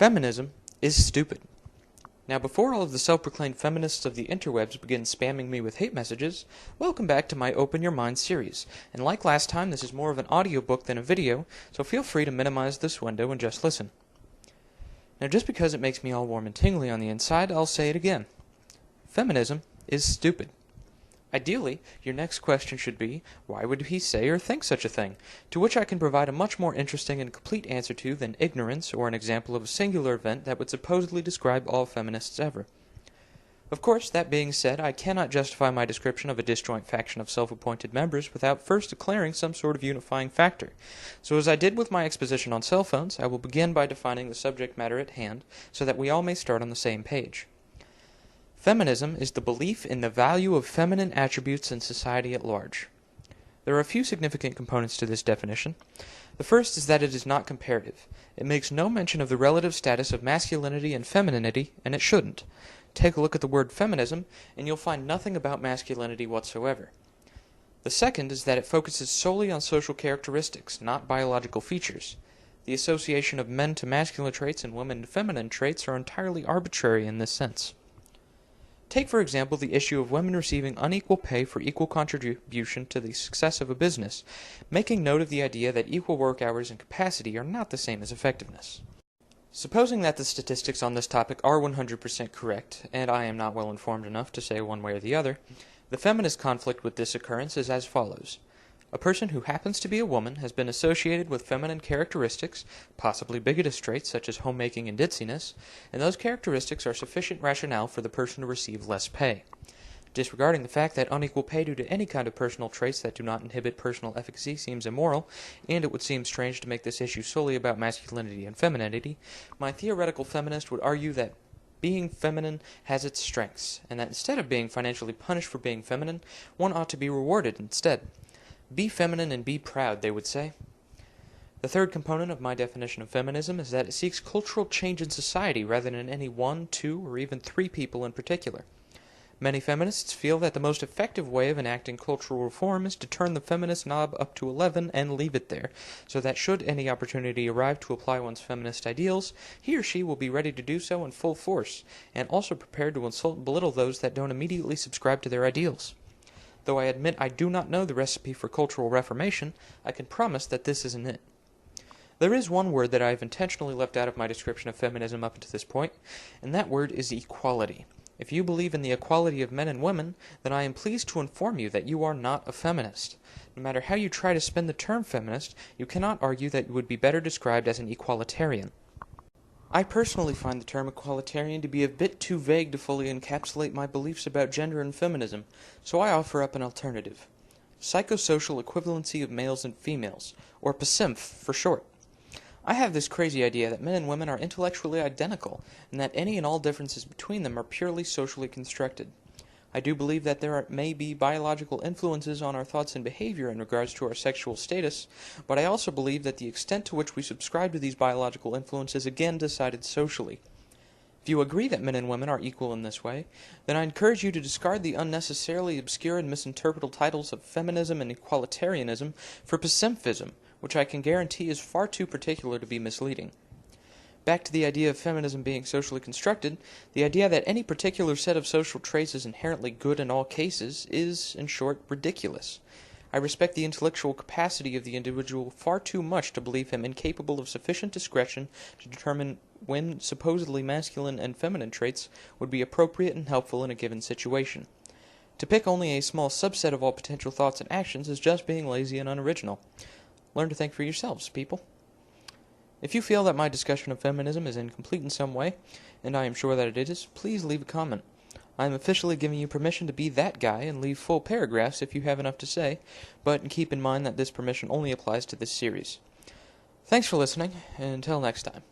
Feminism is stupid. Now, before all of the self-proclaimed feminists of the interwebs begin spamming me with hate messages, welcome back to my Open Your Mind series. And like last time, this is more of an audiobook than a video, so feel free to minimize this window and just listen. Now, just because it makes me all warm and tingly on the inside, I'll say it again. Feminism is stupid. Ideally, your next question should be, why would he say or think such a thing? To which I can provide a much more interesting and complete answer to than ignorance or an example of a singular event that would supposedly describe all feminists ever. Of course, that being said, I cannot justify my description of a disjoint faction of self-appointed members without first declaring some sort of unifying factor. So as I did with my exposition on cell phones, I will begin by defining the subject matter at hand so that we all may start on the same page. Feminism is the belief in the value of feminine attributes in society at large. There are a few significant components to this definition. The first is that it is not comparative. It makes no mention of the relative status of masculinity and femininity, and it shouldn't. Take a look at the word feminism, and you'll find nothing about masculinity whatsoever. The second is that it focuses solely on social characteristics, not biological features. The association of men to masculine traits and women to feminine traits are entirely arbitrary in this sense. Take, for example, the issue of women receiving unequal pay for equal contribution to the success of a business, making note of the idea that equal work hours and capacity are not the same as effectiveness. Supposing that the statistics on this topic are 100% correct, and I am not well informed enough to say one way or the other, the feminist conflict with this occurrence is as follows. A person who happens to be a woman has been associated with feminine characteristics, possibly bigotous traits such as homemaking and ditziness, and those characteristics are sufficient rationale for the person to receive less pay. Disregarding the fact that unequal pay due to any kind of personal traits that do not inhibit personal efficacy seems immoral, and it would seem strange to make this issue solely about masculinity and femininity, my theoretical feminist would argue that being feminine has its strengths, and that instead of being financially punished for being feminine, one ought to be rewarded instead. Be feminine and be proud, they would say. The third component of my definition of feminism is that it seeks cultural change in society rather than any one, two, or even three people in particular. Many feminists feel that the most effective way of enacting cultural reform is to turn the feminist knob up to 11 and leave it there, so that should any opportunity arrive to apply one's feminist ideals, he or she will be ready to do so in full force, and also prepared to insult and belittle those that don't immediately subscribe to their ideals. Though I admit I do not know the recipe for cultural reformation, I can promise that this isn't it. There is one word that I have intentionally left out of my description of feminism up to this point, and that word is equality. If you believe in the equality of men and women, then I am pleased to inform you that you are not a feminist. No matter how you try to spin the term feminist, you cannot argue that you would be better described as an equalitarian. I personally find the term equalitarian to be a bit too vague to fully encapsulate my beliefs about gender and feminism, so I offer up an alternative. Psychosocial equivalency of males and females, or PSYMF for short. I have this crazy idea that men and women are intellectually identical, and that any and all differences between them are purely socially constructed. I do believe that there may be biological influences on our thoughts and behavior in regards to our sexual status, but I also believe that the extent to which we subscribe to these biological influences is again decided socially. If you agree that men and women are equal in this way, then I encourage you to discard the unnecessarily obscure and misinterpretable titles of feminism and equalitarianism for pacifism, which I can guarantee is far too particular to be misleading. Back to the idea of feminism being socially constructed, the idea that any particular set of social traits is inherently good in all cases is, in short, ridiculous. I respect the intellectual capacity of the individual far too much to believe him incapable of sufficient discretion to determine when supposedly masculine and feminine traits would be appropriate and helpful in a given situation. To pick only a small subset of all potential thoughts and actions is just being lazy and unoriginal. Learn to think for yourselves, people. If you feel that my discussion of feminism is incomplete in some way, and I am sure that it is, please leave a comment. I am officially giving you permission to be that guy and leave full paragraphs if you have enough to say, but keep in mind that this permission only applies to this series. Thanks for listening, and until next time.